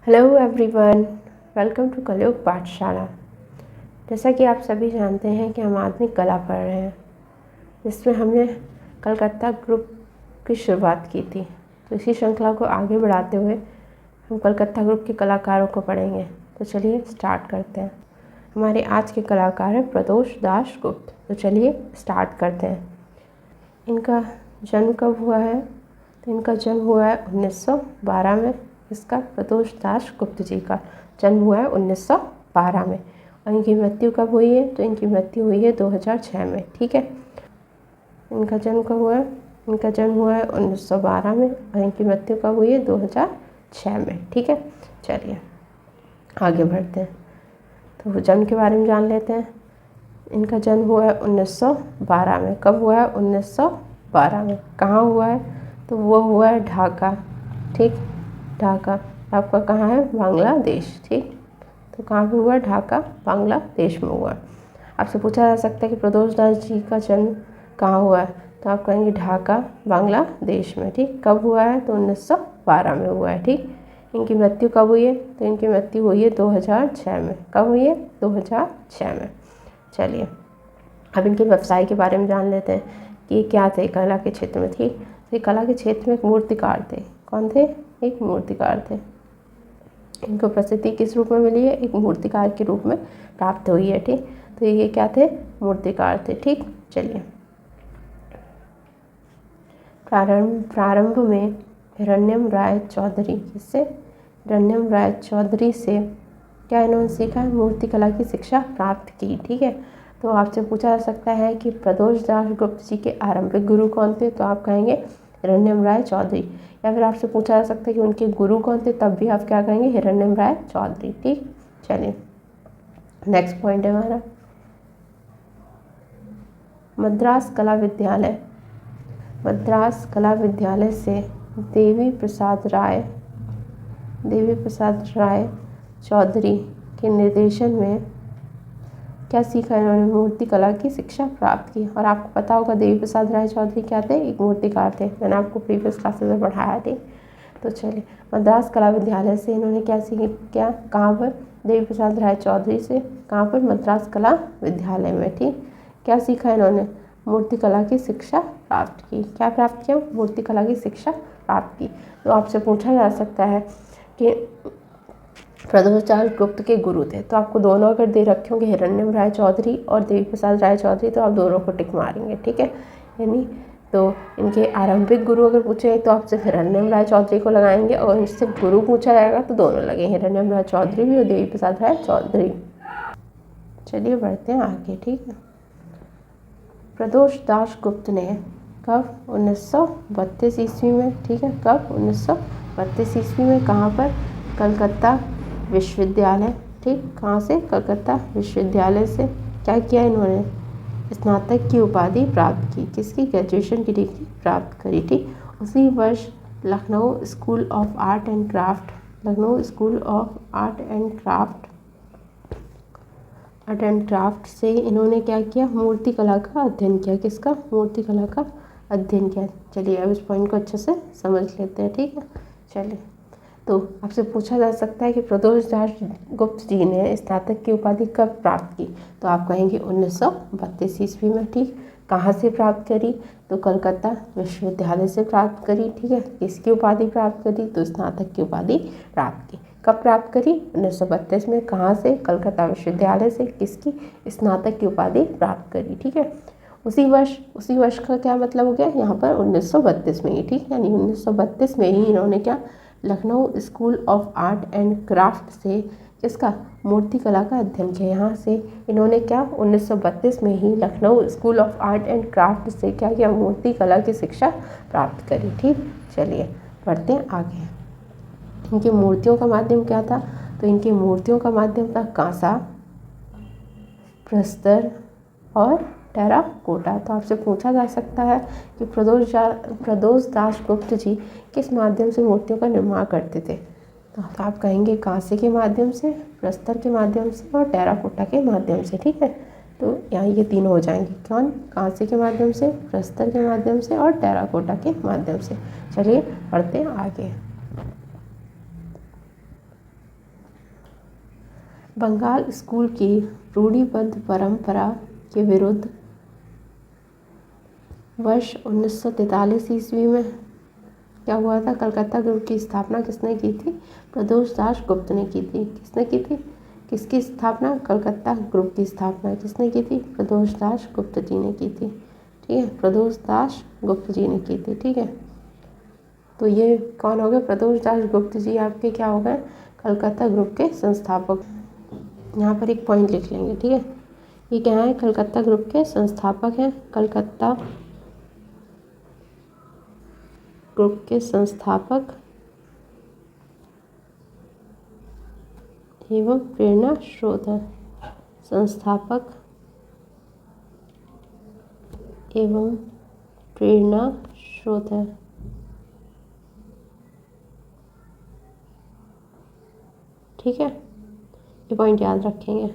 Hello everyone, welcome to कलयुग पाठशाला। जैसा कि आप सभी जानते हैं कि हम आधुनिक कला पढ़ रहे हैं, जिसमें हमने कलकत्ता ग्रुप की शुरुआत की थी। तो इसी श्रृंखला को आगे बढ़ाते हुए हम कलकत्ता ग्रुप के कलाकारों को पढ़ेंगे। तो चलिए स्टार्ट करते हैं। हमारे आज के कलाकार हैं प्रदोष दास गुप्त। तो चलिए स्टार्ट करते हैं। इनका जन्म कब हुआ है? तो इनका जन्म हुआ है 1912 में। इसका प्रदोष दास गुप्त जी का जन्म हुआ है 1912 में। और इनकी मृत्यु कब हुई है? तो इनकी मृत्यु हुई है 2006 में। ठीक है, इनका जन्म कब हुआ है? इनका जन्म हुआ है 1912 में और इनकी मृत्यु कब हुई है? 2006 में। ठीक है, चलिए आगे बढ़ते हैं। तो जन्म के बारे में जान लेते हैं। इनका जन्म हुआ है 1912 में। कब हुआ है? 1912 में। कहाँ हुआ है? तो वो हुआ है ढाका। ठीक, ढाका आपका कहाँ है? बांग्लादेश। ठीक, तो कहाँ पे हुआ? ढाका, बांग्लादेश में हुआ। आपसे पूछा जा सकता है कि प्रदोष दास जी का जन्म कहाँ हुआ है? तो आप कहेंगे ढाका, बांग्लादेश में। ठीक, कब हुआ है? तो 1912 में हुआ है। ठीक, इनकी मृत्यु कब हुई है? तो इनकी मृत्यु हुई है 2006 में। कब हुई है? 2006 में। चलिए अब इनके व्यवसाय के बारे में जान लेते हैं कि क्या थे कला के क्षेत्र में। ठीक, तो कला के क्षेत्र में एक मूर्तिकार थे। कौन थे? एक मूर्तिकार थे। इनको प्रसिद्धि किस रूप में मिली है? एक मूर्तिकार के रूप में प्राप्त हुई है। ठीक, तो ये क्या थे? मूर्तिकार थे। ठीक, चलिए प्रारंभ में हिरण्यम राय चौधरी, किससे? हिरण्यम राय चौधरी से क्या इन्होंने सीखा? मूर्तिकला की शिक्षा प्राप्त की। ठीक है, तो आपसे पूछा जा सकता है कि प्रदोष दास गुप्त जी के आरंभिक गुरु कौन थे? तो आप कहेंगे हिरण्यम राय चौधरी। या फिर आपसे पूछा जा सकता है कि उनके गुरु कौन थे? तब भी आप क्या कहेंगे? हिरण्यम राय चौधरी। ठीक, चलिए नेक्स्ट पॉइंट है हमारा मद्रास कला विद्यालय। मद्रास कला विद्यालय से देवी प्रसाद राय चौधरी के निर्देशन में क्या सीखा इन्होंने? मूर्ति कला की शिक्षा प्राप्त की। और आपको पता होगा देवी प्रसाद राय चौधरी क्या थे? एक मूर्तिकार थे। मैंने आपको प्रीवियस क्लासेस में पढ़ाया थी। तो चलिए मद्रास कला विद्यालय से इन्होंने क्या सीखी? क्या कहाँ पर? देवी प्रसाद राय चौधरी से कहाँ पर? मद्रास कला विद्यालय में। ठीक, क्या सीखा इन्होंने? मूर्ति कला की शिक्षा प्राप्त की। क्या प्राप्त किया? मूर्ति कला की शिक्षा प्राप्त की। तो आपसे पूछा जा सकता है कि प्रदोष दास गुप्त के गुरु थे। तो आपको दोनों अगर दे रखे होंगे हिरण्यम राय चौधरी और देवी प्रसाद राय चौधरी, तो आप दोनों को टिक मारेंगे। ठीक है, यानी तो इनके आरंभिक गुरु अगर पूछे तो आप सिर्फ हिरण्यम राय चौधरी को लगाएंगे, और इनसे गुरु पूछा जाएगा तो दोनों लगे, हिरण्यम राय चौधरी भी और देवी प्रसाद राय चौधरी। चलिए बढ़ते हैं आगे। ठीक है, प्रदोष दास गुप्त ने कब? 1932 ईस्वी में। ठीक है, कब? 1932 ईस्वी में। कहाँ पर? कलकत्ता विश्वविद्यालय। ठीक, कहाँ से? कलकत्ता विश्वविद्यालय से क्या किया इन्होंने? स्नातक की उपाधि प्राप्त की। किसकी? ग्रेजुएशन की डिग्री प्राप्त करी। ठीक, उसी वर्ष Lucknow school of art and craft से इन्होंने क्या किया? मूर्ति कला का अध्ययन किया। किसका? मूर्ति कला का अध्ययन किया। चलिए अब इस पॉइंट को अच्छे से समझ लेते हैं। ठीक है, चलिए तो आपसे पूछा जा सकता है कि प्रदोष दास गुप्त जी ने स्नातक की उपाधि कब प्राप्त की? तो आप कहेंगे 1932 ईस्वी में। ठीक, कहाँ से प्राप्त करी? तो कलकत्ता विश्वविद्यालय से प्राप्त करी। ठीक है, किसकी उपाधि प्राप्त करी? तो स्नातक की उपाधि प्राप्त की। कब प्राप्त करी? 1932 में। कहाँ से? कलकत्ता विश्वविद्यालय से। किसकी? स्नातक की उपाधि प्राप्त करी। ठीक है, उसी वर्ष का क्या मतलब हो गया यहाँ पर? 1932 में ही। ठीक, यानी 1932 में ही इन्होंने क्या? Lucknow school of art and craft से किसका? मूर्ति कला का अध्ययन किया। यहाँ से इन्होंने क्या? 1932 में ही Lucknow school of art and craft से क्या किया? मूर्ति कला की शिक्षा प्राप्त करी। ठीक, चलिए बढ़ते हैं आगे। इनकी मूर्तियों का माध्यम क्या था? तो इनकी मूर्तियों का माध्यम था कांसा, प्रस्तर और टेराकोटा। तो आपसे पूछा जा सकता है कि प्रदोष दास गुप्त जी किस माध्यम से मूर्तियों का निर्माण करते थे? तो आप कहेंगे कांसे के माध्यम से, प्रस्तर के माध्यम से और टेराकोटा के माध्यम से। ठीक है, तो यहाँ ये तीनों हो जाएंगे। कौन? कांसे के माध्यम से, प्रस्तर के माध्यम से और टेराकोटा के माध्यम से। चलिए बढ़ते हैं आगे। बंगाल स्कूल की रूढ़िबद्ध परंपरा के विरुद्ध वर्ष 1943 ईस्वी में क्या हुआ था? कलकत्ता ग्रुप की स्थापना किसने की थी? प्रदोष दास गुप्त ने की थी। किसने की थी? किसकी स्थापना? कलकत्ता ग्रुप की स्थापना किसने की थी? प्रदोष दास गुप्त जी ने की थी। ठीक है, प्रदोष दास गुप्त जी ने की थी। ठीक है, तो ये कौन हो गए? प्रदोष दास गुप्त जी आपके क्या हो गए? कलकत्ता ग्रुप के संस्थापक। यहाँ पर एक पॉइंट लिख लेंगे। ठीक है, ये क्या है? कलकत्ता ग्रुप के संस्थापक हैं। कलकत्ता ग्रुप के संस्थापक एवं प्रेरणा स्रोत है। संस्थापक एवं प्रेरणा स्रोत है। ठीक है, ये पॉइंट याद रखेंगे।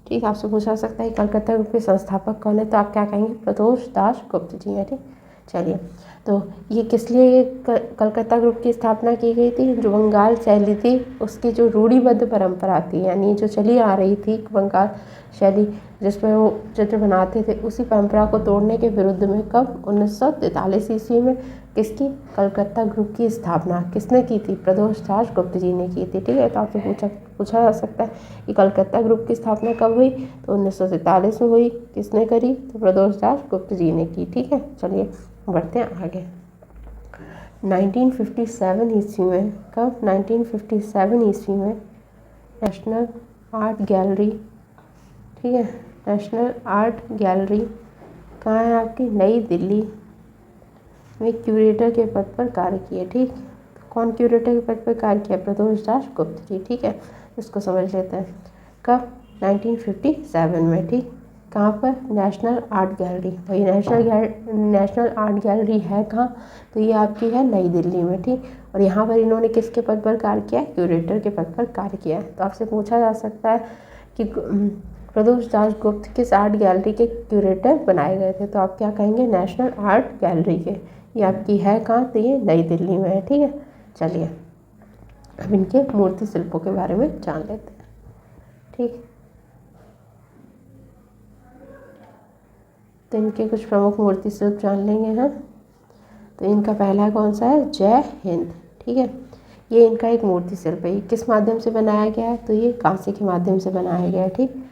ठीक, आपसे पूछा सकता है कलकत्ता ग्रुप के संस्थापक कौन है, तो आप क्या कहेंगे? प्रदोष दास गुप्त जी हैं। ठीक, चलिए, तो ये किस लिए कलकत्ता ग्रुप की स्थापना की गई थी? जो बंगाल शैली थी उसकी जो रूढ़िबद्ध परंपरा थी, यानी जो चली आ रही थी बंगाल शैली जिसमें वो चित्र बनाते थे, उसी परंपरा को तोड़ने के विरुद्ध में कब? 1943 ईस्वी में किसकी? कलकत्ता ग्रुप की स्थापना किसने की थी? प्रदोष दास गुप्त जी ने की थी। ठीक है, तो आपसे पूछा जा सकता है कि कलकत्ता ग्रुप की स्थापना कब हुई? तो 1943 में हुई। किसने करी? तो प्रदोष दास गुप्त जी ने की। ठीक है, चलिए बढ़ते हैं आगे। 1957 ईस्वी में कब? 1957 ईस्वी में नेशनल आर्ट गैलरी, ठीक है, नेशनल आर्ट गैलरी कहाँ है आपकी? नई दिल्ली में क्यूरेटर के पद पर कार्य किए। ठीक, कौन क्यूरेटर के पद पर कार्य किया? प्रदोष दास गुप्त जी। ठीक है, इसको समझ लेते हैं। कब? 1957 में। ठीक, कहाँ पर? National art gallery. तो ये नेशनल आर्ट गैलरी है कहाँ? तो ये आपकी है नई दिल्ली में। ठीक, और यहाँ पर इन्होंने किसके पद पर कार्य किया? क्यूरेटर के पद पर कार्य किया है। तो आपसे पूछा जा सकता है कि प्रदोष दास गुप्त किस आर्ट गैलरी के क्यूरेटर बनाए गए थे? तो आप क्या कहेंगे? नेशनल आर्ट गैलरी के। ये आपकी है कहाँ? तो ये नई दिल्ली में है। ठीक है, चलिए अब इनके मूर्ति शिल्पों के बारे में जान लेते हैं। ठीक, तो इनके कुछ प्रमुख मूर्ति शिल्प जान लेंगे हैं। तो इनका पहला कौन सा है? जय हिंद। ठीक है, ये इनका एक मूर्ति शिल्प है। ये किस माध्यम से बनाया गया है? तो ये कांसे के माध्यम से बनाया गया है। ठीक,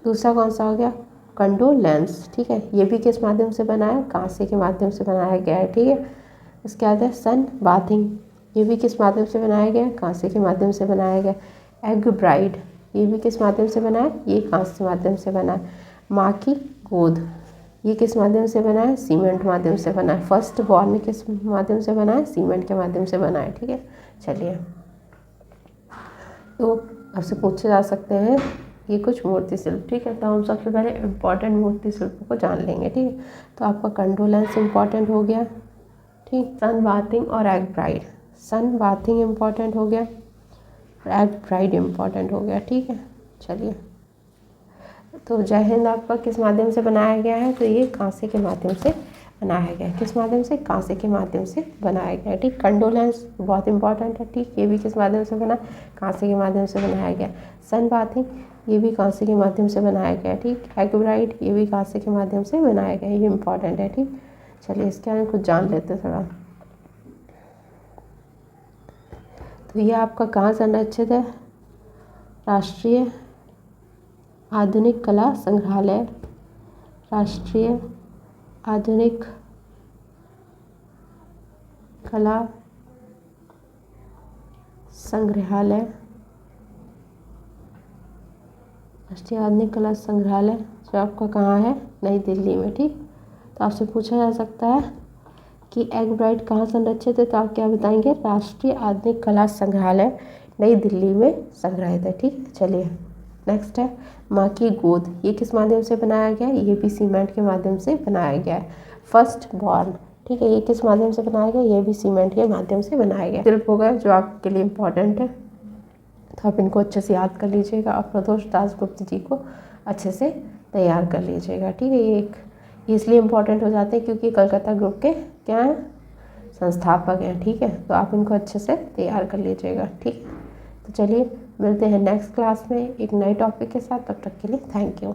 दूसरा कौन सा हो गया? कंडोलेंस। ठीक है, ये भी किस माध्यम से बनाया है? कांसे के माध्यम से बनाया गया है। ठीक है, इसके बाद है सन बाथिंग। ये भी किस माध्यम से बनाया गया है? कांसे के माध्यम से बनाया गया। एग ब्राइड, ये भी किस माध्यम से बना है? ये कांसे के माध्यम से बना है। माँ की गोद, ये किस माध्यम से बना है? सीमेंट माध्यम से बना है। फर्स्ट बॉर्न किस माध्यम से बना है? सीमेंट के माध्यम से बना है। ठीक है, चलिए, तो आपसे पूछे जा सकते हैं ये कुछ मूर्ति शिल्प। ठीक है, तो हम सबसे पहले इम्पॉर्टेंट मूर्ति शिल्प को जान लेंगे। ठीक है, तो आपका कंडोलेंस इम्पॉर्टेंट हो गया। ठीक, सन बाथिंग और एग ब्राइड। सन बाथिंग इम्पॉर्टेंट हो गया और एग ब्राइड इम्पॉर्टेंट हो गया। ठीक है, चलिए, तो जय हिंद आपका किस माध्यम से बनाया गया है? तो ये कांसे के माध्यम से बनाया गया है। किस माध्यम से? कांसे के माध्यम से बनाया गया है। ठीक, कंडोलेंस बहुत इंपॉर्टेंट है। ठीक, ये भी किस माध्यम से बना? कांसे के माध्यम से बनाया गया। सन बाथिंग, ये भी कांसे के माध्यम से बनाया गया है। ठीक, एग ब्राइड, ये भी कांसे के माध्यम से बनाया गया है। ये इंपॉर्टेंट है। ठीक, चलिए इसके बारे में कुछ जान लेते हैं थोड़ा। तो ये आपका कहाँ संरक्षित है? राष्ट्रीय आधुनिक कला संग्रहालय। राष्ट्रीय आधुनिक कला संग्रहालय। राष्ट्रीय आधुनिक कला संग्रहालय जो आपका कहाँ है? नई दिल्ली में। ठीक, तो आपसे पूछा जा सकता है कि एग ब्राइड कहाँ संरक्षित है? तो आप क्या बताएंगे? राष्ट्रीय आधुनिक कला संग्रहालय नई दिल्ली में संग्रहित है। ठीक, चलिए नेक्स्ट है माँ की गोद। ये किस माध्यम से बनाया गया है? ये भी सीमेंट के माध्यम से बनाया गया है। फर्स्ट बॉर्न, ठीक है, ये किस माध्यम से बनाया गया? ये भी सीमेंट के माध्यम से बनाया गया। शिल्प हो गया जो आपके लिए इम्पोर्टेंट है, तो आप इनको अच्छे से याद कर लीजिएगा और प्रदोष दास गुप्त जी को अच्छे से तैयार कर लीजिएगा। ठीक है, ये इसलिए इम्पोर्टेंट हो जाते हैं क्योंकि कलकत्ता ग्रुप के क्या हैं? संस्थापक हैं। ठीक है, तो आप इनको अच्छे से तैयार कर लीजिएगा। ठीक, तो चलिए मिलते हैं नेक्स्ट क्लास में एक नए टॉपिक के साथ। तब तक के लिए थैंक यू।